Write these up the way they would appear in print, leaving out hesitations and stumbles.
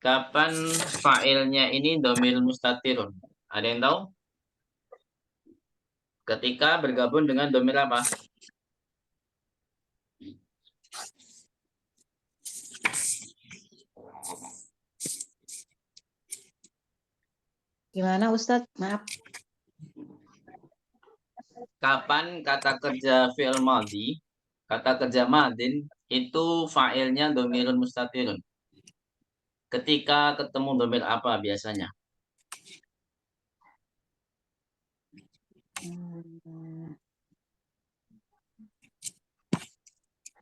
Kapan fa'ilnya ini domir mustatirun? Ada yang tahu? Ketika bergabung dengan domir apa? Gimana Ustadz? Maaf. Kapan kata kerja fi'il madhi, kata kerja madin, itu fa'ilnya domirun mustatirun? Ketika ketemu domir apa biasanya?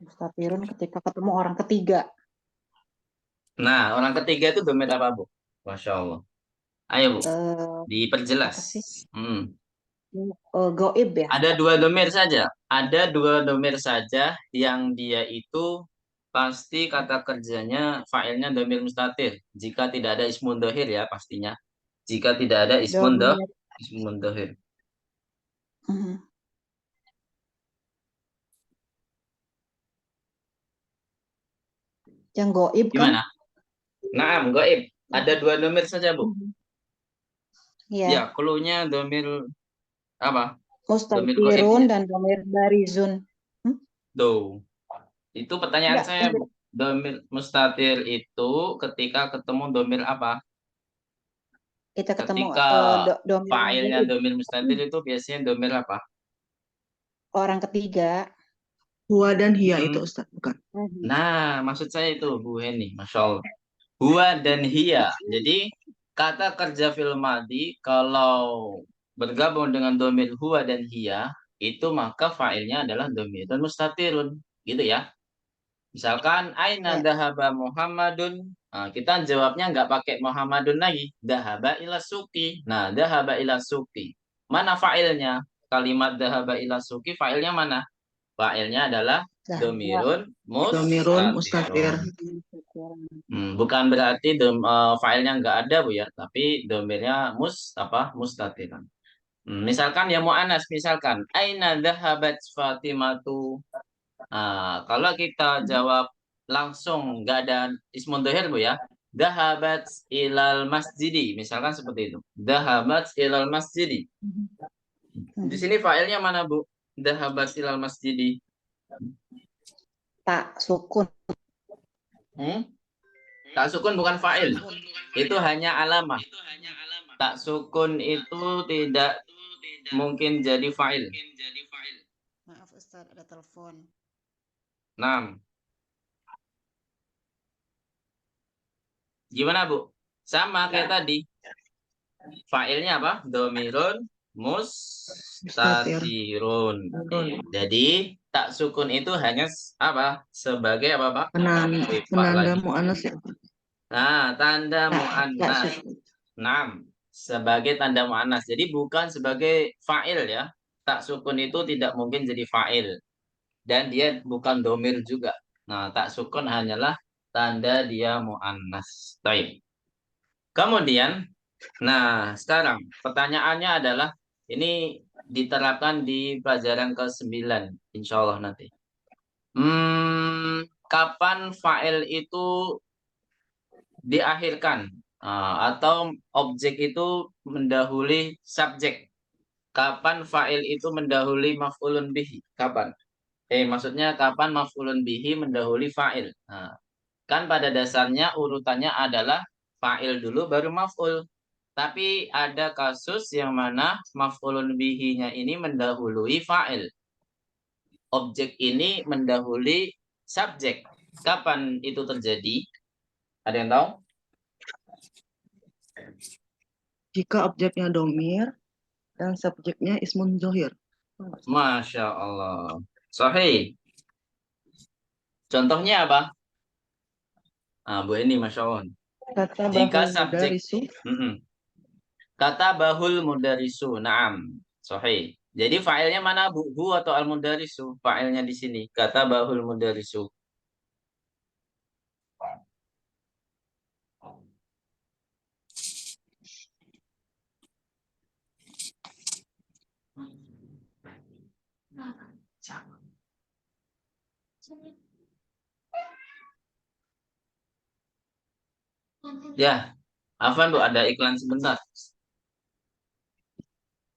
Mustatirun ketika ketemu orang ketiga. Nah, orang ketiga itu domir apa, Bu? Masya Allah. Ayo, Bu, Eh, diperjelas. apa sih? Hmm. Goib ya? Ada dua domir saja. Ada dua domir saja yang dia itu pasti kata kerjanya fa'ilnya domir mustatir. Jika tidak ada ismun dohir ya pastinya. Jika tidak ada Domir. ismun dohir. Mhm. Yang goib kan? Gimana? Naam, goib. Ada dua domir saja, Bu. Mhm. Ya, Iya. clue-nya domir apa? Domir goib Mustatirun ya. dan domir barizun. Hmm? Do. Itu pertanyaan Enggak, saya, Bu. Domir mustatir itu ketika ketemu domir apa? kita ketemu Ketika domir yang fa'ilnya goib. domir mustatir itu biasanya domir apa? Orang ketiga. Huwa dan hiya itu Hmm. Ustaz, bukan? Nah, maksud saya itu Bu Heni, Masya Allah. Huwa dan hiya. Jadi kata kerja fil madi kalau bergabung dengan domir huwa dan hiya itu maka fa'ilnya adalah domirun mustatirun, gitu ya. Misalkan aina Ya. dahaba Muhammadun. Nah, kita jawabnya nggak pakai Muhammadun lagi. Dahaba ila suki. Nah, dahaba ila suki. Mana fa'ilnya? Kalimat dahaba ila suki fa'ilnya mana? Fa'ilnya adalah Zahra. domirun Domirun mustatir. mustatirun. Bukan berarti filenya nggak ada Bu ya, tapi domirnya mustatirun. Misalkan ya mu'anas, misalkan aina dhahabat Fatimatu. Nah, kalau kita jawab langsung nggak ada ismun dhahir Bu ya. Dhahabat ilal masjidi, misalkan seperti itu. Dhahabat ilal masjidi. Di sini fa'ilnya mana Bu? Dhahabat ilal masjidi. Tak sukun. Hmm? Tak sukun bukan fa'il. Itu hanya alamah. Tak sukun itu tidak mungkin jadi fa'il. Maaf Ustaz, ada telepon. 6. Gimana, Bu? Sama kayak tadi. Fa'ilnya apa? Domirun Mustatir. mustatirun. Jadi, tak sukun itu hanya apa? Sebagai apa, Pak? Sifat Penanda lagi. mu'anas ya. Nah, tanda Tak mu'annas. sukun. 6. Sebagai tanda mu'annas. Jadi, bukan sebagai fa'il ya. Tak sukun itu tidak mungkin jadi fa'il. Dan dia bukan domir juga. Nah, tak sukun hanyalah tanda dia mu'annas. Baik. Kemudian, nah sekarang pertanyaannya adalah ini diterapkan di pelajaran ke-9, insya Allah nanti. Kapan fa'il itu diakhirkan? Atau objek itu mendahului subjek? Kapan fa'il itu mendahului maf'ulun bihi? Kapan? Maksudnya kapan maf'ulun bihi mendahului fa'il? Nah, kan pada dasarnya urutannya adalah fa'il dulu baru maf'ul. Tapi ada kasus yang mana maf'ulun bihi-nya ini mendahului fa'il. Objek ini mendahului subjek. Kapan itu terjadi? Ada yang tahu? Jika objeknya domir dan subjeknya ismun zohir. Masya Allah. Sahih. Contohnya apa? Bu ini Masya Allah. Kata Jika bahul subjek mudarisu. kata bahul mudarisu. Naam. Sahih. Jadi fa'ilnya mana Bu? Hu atau al-mudarisu? Fa'ilnya di sini. Kata bahul mudarisu. Ya, Afan Bu, ada iklan sebentar.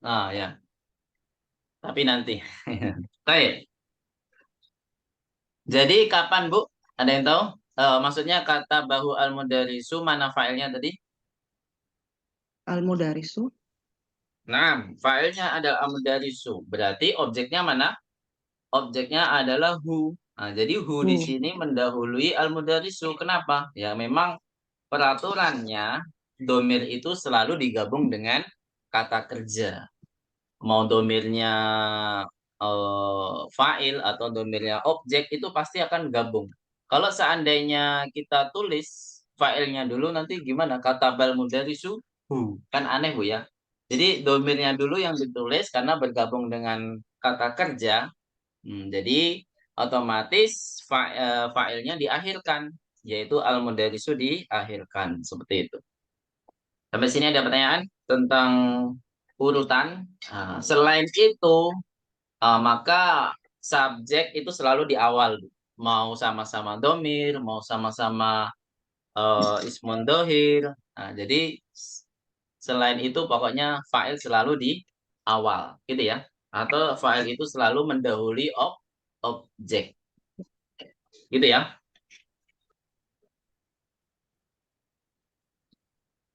Ah ya, tapi nanti. Baik. Jadi kapan Bu? Ada yang tahu? Maksudnya kata bahu al-mudarisu mana failnya tadi? Al-mudarisu. Nah, failnya adalah al-mudarisu. Berarti objeknya mana? Objeknya adalah who. Nah, jadi who di Who. sini mendahului al-mudarisu. Kenapa? Ya memang peraturannya domir itu selalu digabung dengan kata kerja. Mau domirnya fa'il atau domirnya objek itu pasti akan gabung. Kalau seandainya kita tulis fa'ilnya dulu nanti gimana? Kata bal mudarisu hu. Kan aneh Bu ya. Jadi domirnya dulu yang ditulis karena bergabung dengan kata kerja. Jadi otomatis fa'ilnya diakhirkan, yaitu al-mudarisu diakhirkan seperti itu. Sampai sini ada pertanyaan tentang urutan. Nah, selain itu, maka subjek itu selalu di awal. Mau sama-sama domir, mau sama-sama ismun dohir. Nah, jadi selain itu pokoknya fa'il selalu di awal, gitu ya. Atau fa'il itu selalu mendahului objek. Gitu ya.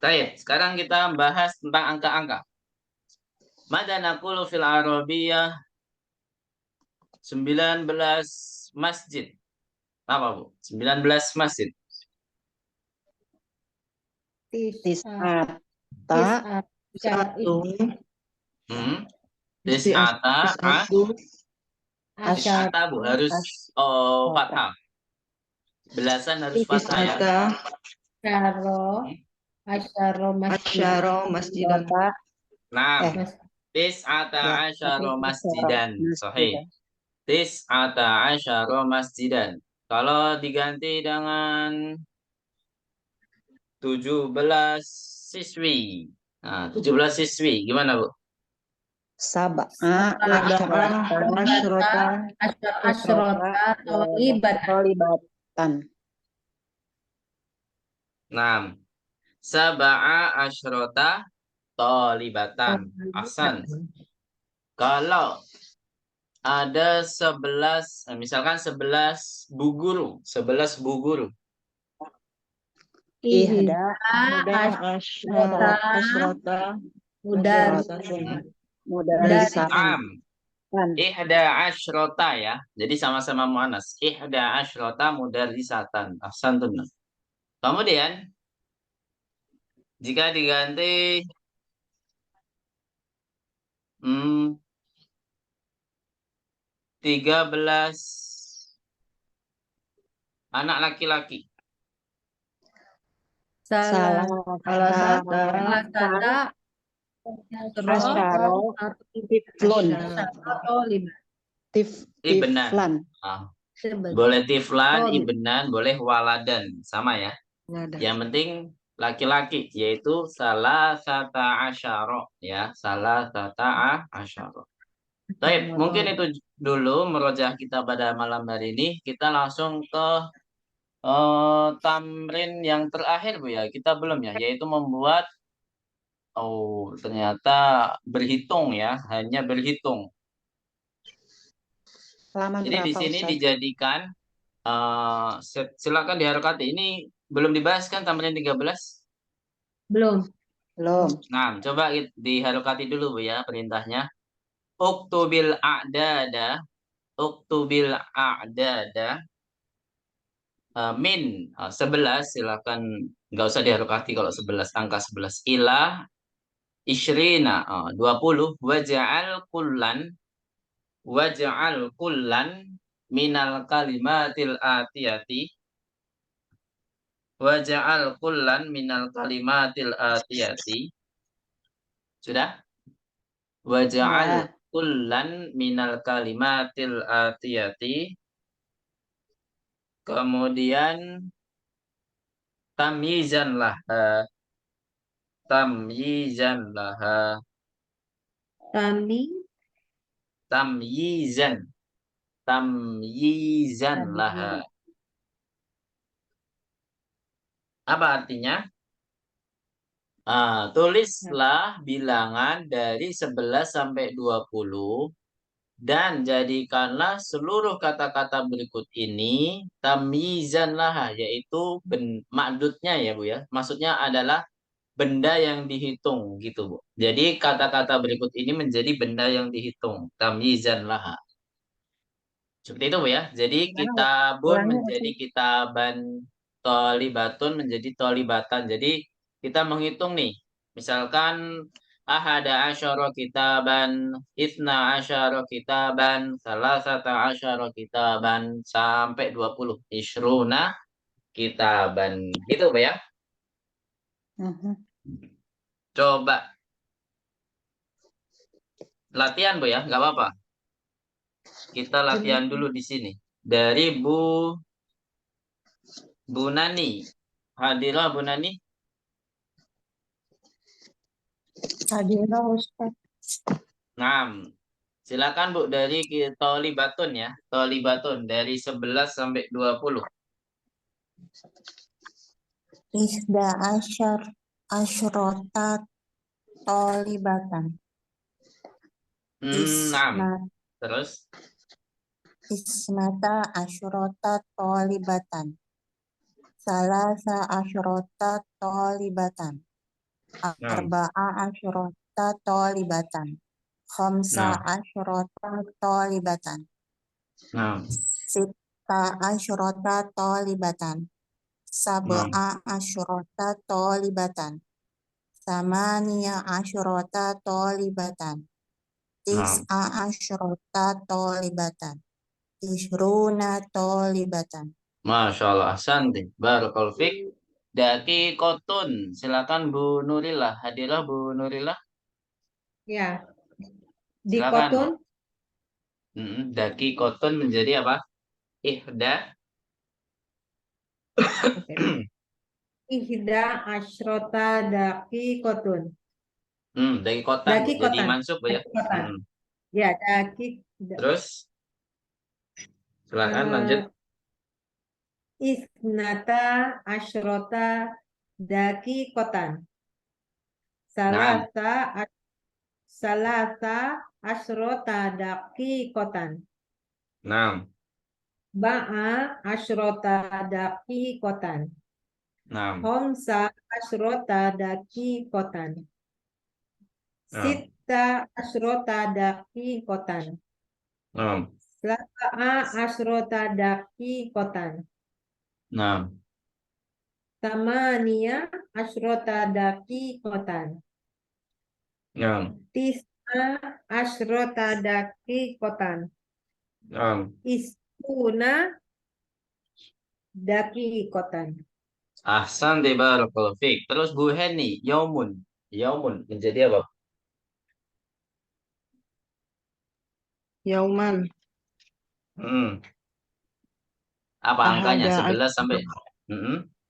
Baik, sekarang kita bahas tentang angka-angka. Mada naqulu fil Arabiyah 19 masjid. Apa, Bu? 19 masjid. Tis'ata. Satu. Hmm. Tis'atu. Tis'ata, Bu, harus fathah. Belasan harus fathah ya. Asyaro Asyaro masjidan. Nah, Ya, tis'ata asyara masjidan. Sahih. masjidan. Tis'ata asyara masjidan. Kalau diganti dengan 17 siswi. Nah, 17 siswi. Gimana, Bu? Sab'a Asyrota. asyrota tolibatan. Nah, sab'a asyrota tolibatan. Ahsan. Kalau ada 11, misalkan 11 bu guru. 11 bu guru. Ihda Asyrota. mudarisatan. Naam. Ihda asyrota ya. Jadi sama-sama muannas. Ihda asyrota mudarisatan. Ahsan tuh. Kemudian jika diganti 13 anak laki-laki. Salah Asyaro. tiflun. Ibnan. Boleh tiflan, ibnan, boleh waladan. Sama ya. Yang penting laki-laki, yaitu salah sata asyara. Ya, salah sata asyara. Baik, mungkin itu dulu merojah kita pada malam hari ini. Kita langsung ke tamrin yang terakhir Bu ya. Kita belum ya, yaitu membuat ternyata berhitung ya, hanya berhitung. Jadi di sini dijadikan silakan diharokati. Ini belum dibahas kan tamrin 13? Belum. Nah, coba diharokati dulu Bu ya perintahnya. Uktubil a'dada. Uktubil a'dada. Min 11 silakan nggak usah diharokati kalau 11 angka 11 ilah isyrina 20 waja'al kullan minal kalimatil atiyati waja'al kullan minal kalimatil atiyati sudah waja'al kullan minal kalimatil atiyati kemudian tamyizan lah tamyizan laha tamyizan tamyizan laha Apa artinya? Tulislah bilangan dari 11 sampai 20 dan jadikanlah seluruh kata-kata berikut ini tamyizan laha, yaitu makdudnya ya Bu ya. Maksudnya adalah benda yang dihitung gitu Bu. Jadi kata-kata berikut ini menjadi benda yang dihitung, tamyizan laha. Seperti itu Bu ya. Jadi Gimana? kitabun Ulangi menjadi Ustaz. kitaban, tolibatun menjadi tolibatan. Jadi kita menghitung nih. Misalkan ahada asyara kitaban, isna asyara kitaban, salasata asyara kitaban sampai 20. Isruna kitaban. Gitu Bu ya. Mhm. Coba latihan Bu ya, nggak apa-apa. Kita latihan dulu di sini. Dari Bu Nani. Hadirah Bu Nani. Hadirah Ustaz. Nah, silakan Bu dari Tolibatun ya. Tolibatun dari 11 sampai 20. Isda asyar asyrota tolibatan. Nah, terus Isnata asyrota tolibatan. Salasa asyrota tolibatan. Arba'a asyrota tolibatan. Khamsa nah, asyrota tolibatan. nah, Sita asyrota tolibatan. nah, Sab'a asyrota tolibatan. Samania asyrota tolibatan. nah. Tis'a asyrota tolibatan. Ishruna tolibatan. Masya Allah, Santi. Barakallahu fiik. Daki Kotun. Silakan Bu Nurillah. Hadirah Bu Nurillah. Ya, di Silakan Bu. Kotun Daki Kotun menjadi apa? Ihda. ihda asyrota daki kotun. Daki Kotan Bu. Daki Jadi kotan. mansub Bu ya. Daki kotan. Ya, Terus silakan lanjut. isnata asyrota daki kotan. Nah, Salasa asyrota daki kotan. nah, Ba'a asyrota daki kotan. nah, Homsa asyrota daki kotan. nah, Sita asyrota daki kotan. nah, Saba'a asyrota daki kotan. nah, Tamania asyrota daki kotan. nah, Tis'a asyrota daki kotan. nah. Istuna daki kotan. Ahsan de barakallahu fiik. Terus Bu Heni, yaumun. Yaumun menjadi apa? Yauman. Hmm. Apa angkanya? Ahada 11 sampai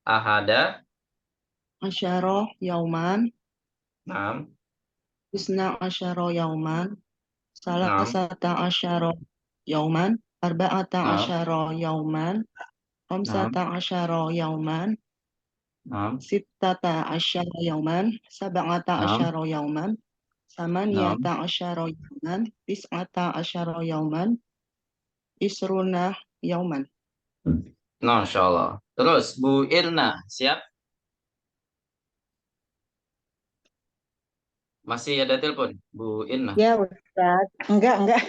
Ahada. asyara yauman. Nah, Isna asyara yauman. nah, Salasata asyara yauman. Arba'ata nah, asyara yauman. nah, Khamsata asyara yauman. nah, Sittata asyara yauman. Sab'ata nah, asyara yauman. nah. Samaniyata asyara yauman. Tis'ata asyara yauman. Isruna yauman. Masya Allah. Terus Bu Irna, siap? Masih ada telepon, Bu Irna. Ya Ustaz. Enggak.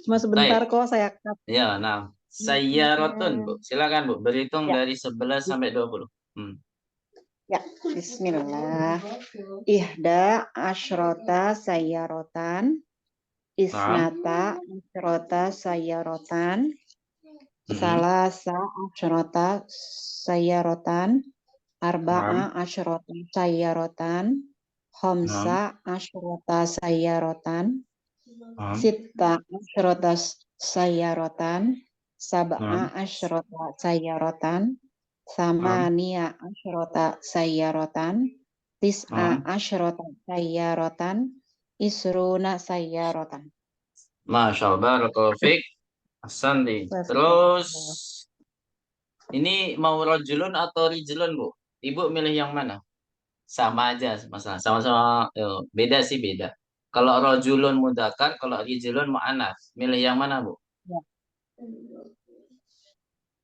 Cuma sebentar Baik. kok saya cut. Ya, nah. Sayyarotun, Bu. Silakan, Bu. Berhitung Ya. dari 11 sampai 20. Ya, bismillah. Ihda asyrota sayyarotan. Nah, Isnata asyrota sayyarotan. mm, Salasa asyrota sayyarotan. nah, Arba'a asyrota sayyarotan. nah, Khamsa asyrota sayyarotan. nah, Sitta asyrota sayyarotan. nah, Sab'a asyrota sayyarotan. nah, Samania asyrota sayyarotan. Tis'a nah. asyrota sayyarotan. Isruna sayyarotan. Masya Allah, barakallahu fiik. Ahsan di. Terus Astagfirullah. Ini mau rojulun atau rijlun, Bu? Ibu milih yang mana? Sama aja masalah. Sama-sama beda sih beda. Kalau rojulun mudzakkar, kalau rijlun muannas. Milih yang mana, Bu? Ya.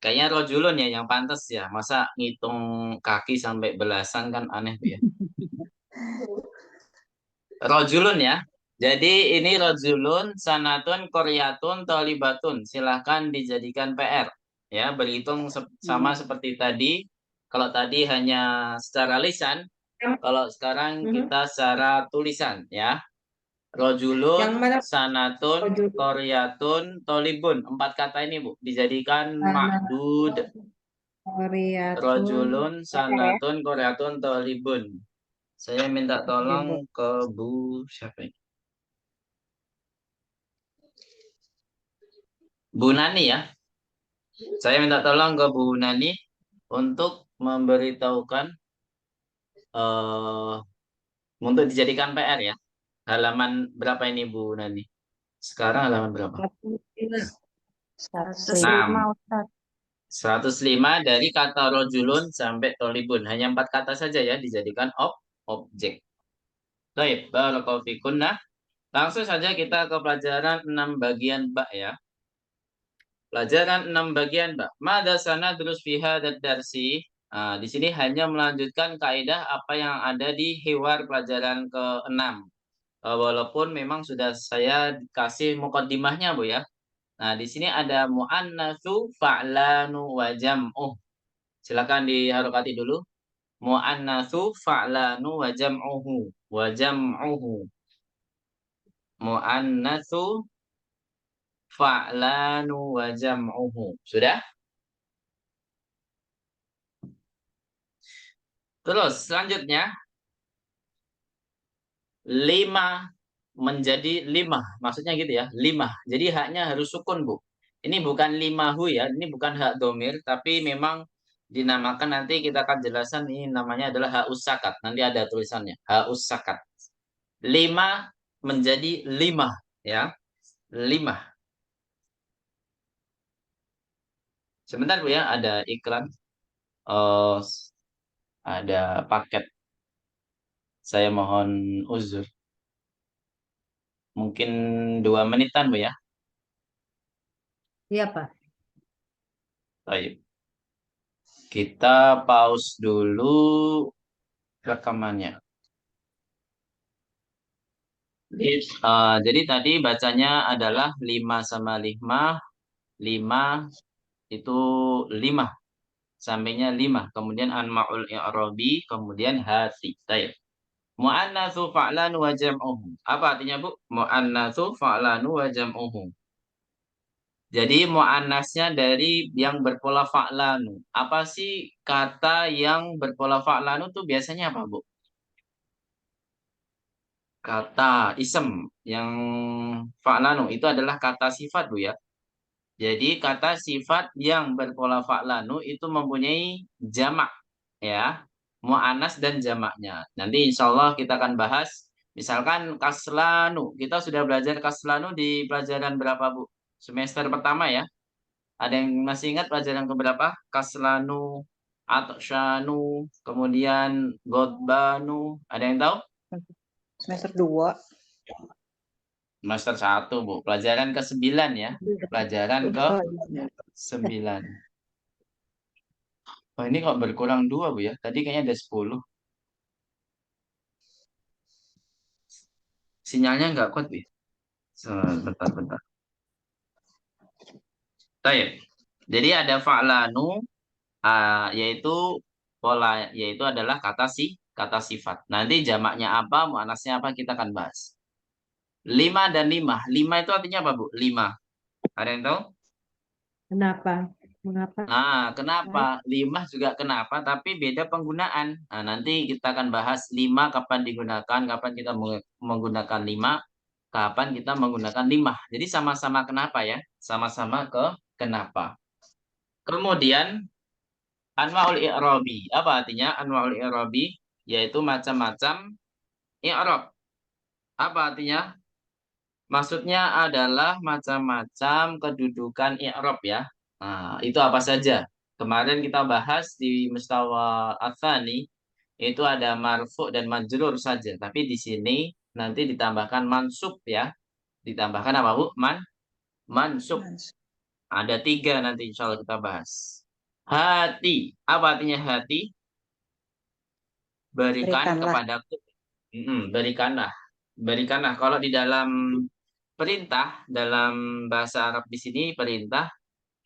Kayaknya rojulun ya yang pantas ya. Masa ngitung kaki sampai belasan kan aneh Bu ya. Rojulun ya. Jadi ini rojulun, sanatun, koryatun, tolibatun. Silahkan dijadikan PR. Ya, berhitung sama seperti tadi. Kalau tadi hanya secara lisan, kalau sekarang kita secara tulisan ya. Rojulun, sanatun, koryatun, tolibun. 4 kata ini Bu dijadikan ma'dud. Rojulun, sanatun, koryatun, tolibun. Saya minta tolong ke Bu siapa ini? Bu Nani ya. Saya minta tolong ke Bu Nani untuk memberitahukan untuk dijadikan PR ya. Halaman berapa ini Bu Nani? Sekarang halaman berapa? 105. Nah, 105 Ustaz. 105 dari kata rojulun sampai tolibun. Hanya 4 kata saja ya dijadikan objek. Baik, barakallahu fikum. Nah, langsung saja kita ke pelajaran 6 bagian bak ya. Pelajaran 6 bagian bak. Mada sana terus fiha dan darsi. Nah, di sini hanya melanjutkan kaidah apa yang ada di hiwar pelajaran ke-6. Walaupun memang sudah saya kasih mukaddimahnya Bu ya. Nah, di sini ada muannatsu fa'lanu wa jam'uh. Silakan diharokati dulu. Muannatsu fa'lanu wa jam'uhu. Wa jam'uhu. Muannatsu fa'lanu wa jam'uhu. Sudah? Terus selanjutnya 5 menjadi 5. Maksudnya gitu ya, 5. Jadi haknya harus sukun, Bu. Ini bukan 5hu ya, ini bukan hak domir, tapi memang dinamakan nanti kita akan jelaskan ini namanya adalah hak usakat. Nanti ada tulisannya, hak usakat. 5 menjadi 5 ya. 5. Sebentar Bu ya, ada iklan. Oh, ada paket. Saya mohon uzur. Mungkin 2 menitan Bu ya. Iya, Pak. Baik. Kita pause dulu rekamannya. Jadi tadi bacanya adalah 5 sama 5. 5 itu 5. Sampainya 5. Kemudian anma'ul i'rabi. Kemudian hati. Baik. Mu'annatsu fa'lan wa jam'uhu. Apa artinya Bu? Mu'annatsu fa'lan wa jam'uhu. Jadi mu'annasnya dari yang berpola fa'lanu. Apa sih kata yang berpola fa'lanu itu biasanya apa Bu? Kata isem yang fa'lanu itu adalah kata sifat Bu ya. Jadi kata sifat yang berpola fa'lanu itu mempunyai jamak ya. Mu'annas dan jamaknya. Nanti insya Allah kita akan bahas. Misalkan kaslanu. Kita sudah belajar kaslanu di pelajaran berapa Bu? Semester pertama ya. Ada yang masih ingat pelajaran keberapa? Kaslanu, atsyanu, kemudian godbanu. Ada yang tahu? Semester 2. Semester 1, Bu. Pelajaran ke-9 ya. Pelajaran ke-9. Oh, ini kok berkurang 2, Bu ya. Tadi kayaknya ada 10. Sinyalnya nggak kuat, Bu. Bentar. Baik. Jadi ada fa'lanu, yaitu adalah kata sifat. Nanti jamaknya apa, muannasnya apa kita akan bahas. 5 dan 5. 5 itu artinya apa, Bu? 5. Ada yang tahu? Kenapa? Mengapa? Nah, kenapa? 5 juga kenapa, tapi beda penggunaan. Nah, nanti kita akan bahas 5 kapan digunakan, kapan kita menggunakan 5, kapan kita menggunakan 5. Jadi sama-sama kenapa ya? Sama-sama kenapa. Kemudian anwaul i'rabi. Apa artinya anwaul i'rabi? Yaitu macam-macam i'rab. Apa artinya? Maksudnya adalah macam-macam kedudukan i'rab ya. Nah, itu apa saja? Kemarin kita bahas di mustawa atsani itu ada marfu dan majrur saja, tapi di sini nanti ditambahkan mansub ya. Ditambahkan apa, Bu? Mansub. Ada 3 nanti insya Allah kita bahas. Hati. Apa artinya hati? Berikan Berikanlah. kepadaku. Berikanlah. Berikanlah. Kalau di dalam perintah, dalam bahasa Arab di sini perintah,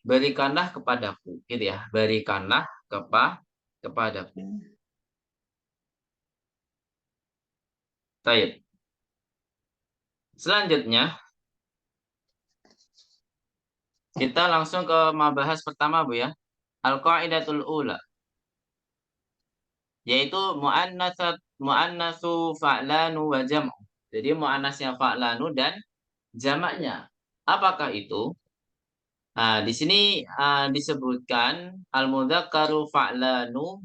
berikanlah kepadaku. Gitu ya. Berikanlah kepadaku. Baik. Selanjutnya, kita langsung ke mabahas pertama, Bu ya. Al-Qaidatul Ula. Yaitu mu'annatsu fa'lanu wa jam'u. Jadi mu'annasnya fa'lanu dan jamaknya. Apakah itu? Nah, di sini disebutkan al-mudzakkaru fa'lanu.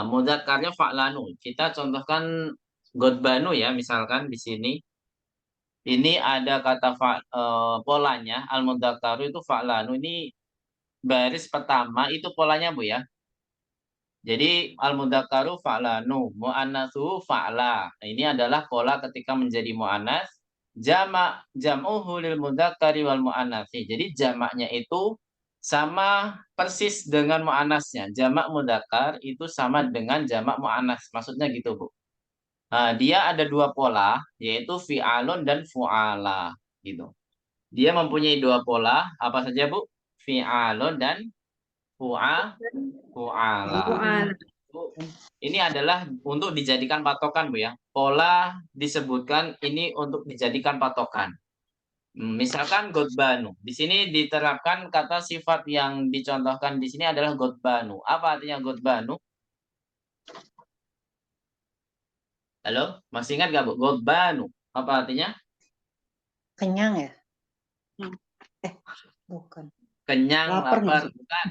Mudzakkarnya fa'lanu. Kita contohkan godbanu ya, misalkan di sini. Ini ada kata polanya al-mudzakkaru itu fa'lanu. Ini baris pertama itu polanya, Bu ya. Jadi al-mudzakkaru fa'lanu, muannatsu fa'la. Nah, ini adalah pola ketika menjadi muannas. Jam'uhu lil mudzakkari wal muannatsi. Jadi jamaknya itu sama persis dengan muannasnya. Jamak mudzakkar itu sama dengan jamak muannas. Maksudnya gitu, Bu. Nah, dia ada 2 pola, yaitu fi'alun dan fu'ala gitu. Dia mempunyai 2 pola, apa saja, Bu? Fi'alun dan fu'ala. Fu'ala. Ini adalah untuk dijadikan patokan, Bu ya. Pola disebutkan ini untuk dijadikan patokan. Misalkan godbanu. Di sini diterapkan kata sifat yang dicontohkan di sini adalah godbanu. Apa artinya godbanu? Halo, masih ingat gak, Bu? Godbanu. Apa artinya? Kenyang ya? Bukan. Kenyang, Lapar nggak lapar. sih? Bukan.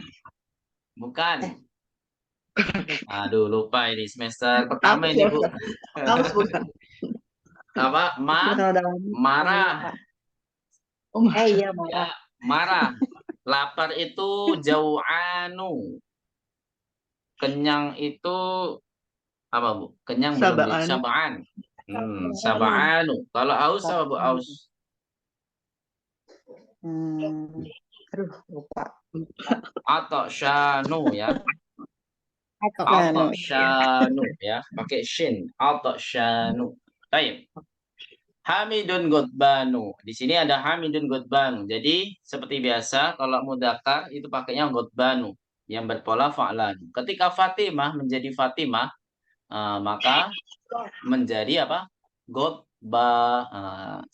Bukan. Aduh, lupa ini semester pertama ini, Bu. Apa? Marah. Iya, Ya, marah. Lapar itu jau'anu. Kenyang itu apa, Bu? Kenyang belum di sab'an. Sab'anu. Kalau aus apa, Bu? Aus. Aduh, lupa. Atau syanu ya. Atau Syanu ya. Pakai shin. Atau syanu. Baik. Hamidun Godbanu. Di sini ada Hamidun Godbanu. Jadi seperti biasa kalau mudzakkar itu pakainya Godbanu yang berpola fa'lan. Ketika Fatimah menjadi Fatimah, maka menjadi apa? Godba.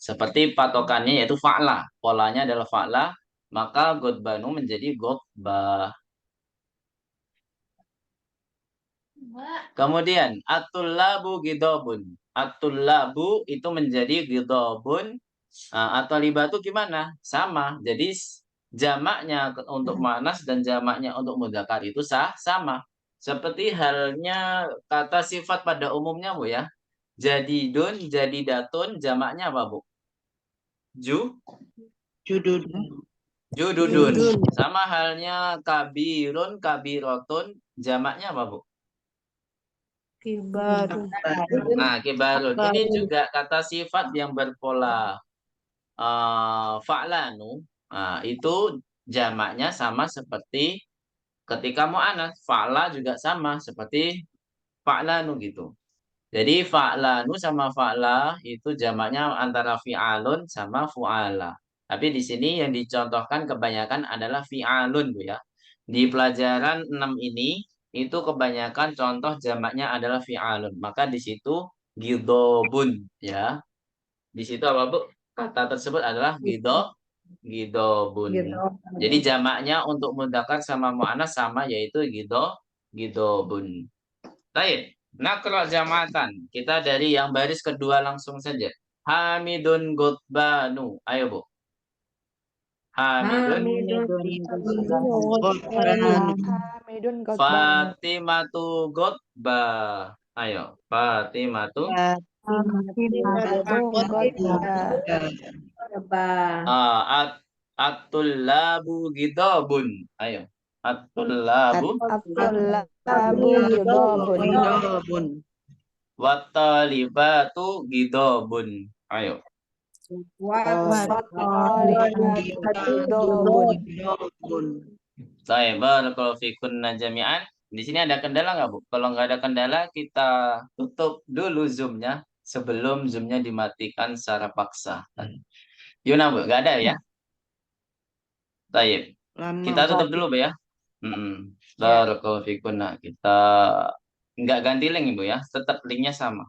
Seperti patokannya yaitu fa'la. Polanya adalah fa'la, maka Godbanu menjadi Godba. Kemudian at-tullabu ghidabun. At-tullabu itu menjadi ghidabun. Atau libatu gimana? Sama. Jadi jamaknya untuk muannas dan jamaknya untuk mudzakkar itu sama. Seperti halnya kata sifat pada umumnya, Bu ya. Jadidun, jadidatun, jamaknya apa, Bu? Jududun. Sama halnya kabirun, kabirotun, jamaknya apa, Bu? Kibarun. Nah, kibarun. Ini juga kata sifat yang berpola fa'lanu. Itu jamaknya sama seperti ketika mu'annas. Fa'la juga sama seperti fa'lanu gitu. Jadi fa'lanu sama fa'la itu jamaknya antara fi'alun sama fu'ala. Tapi di sini yang dicontohkan kebanyakan adalah fi'alun, Bu ya. Di pelajaran 6 ini itu kebanyakan contoh jamaknya adalah fi'alun. Maka di situ gidobun ya. Di situ apa, Bu? Kata tersebut adalah gidobun. Jadi jamaknya untuk mudzakkar sama mu'annas sama yaitu gidobun. Baik. Nakra jamatan. Kita dari yang baris kedua langsung saja. Hamidun Godbanu. Ayo, Bu. Hamidun Fatimatu Godba. Ayo, Fatimatu. At-tullabu Ghidabun. Ayo. At-tullabu At-tullabu yudhabun. Ghadabun. wat-talibatu ghidabun. Ayo. At-talibatu yudhabun. Ghadabun. Baik, barakallahu fikunna jami'an. Di sini ada kendala nggak, Bu? Kalau nggak ada kendala, kita tutup dulu Zoom-nya sebelum Zoom-nya dimatikan secara paksa. Yuna, Bu, nggak ada ya? Baik, Lama. kita tutup dulu, Bu ya. Barakallahu fikunna. Kita nggak ganti link, Ibu ya. Tetap linknya sama.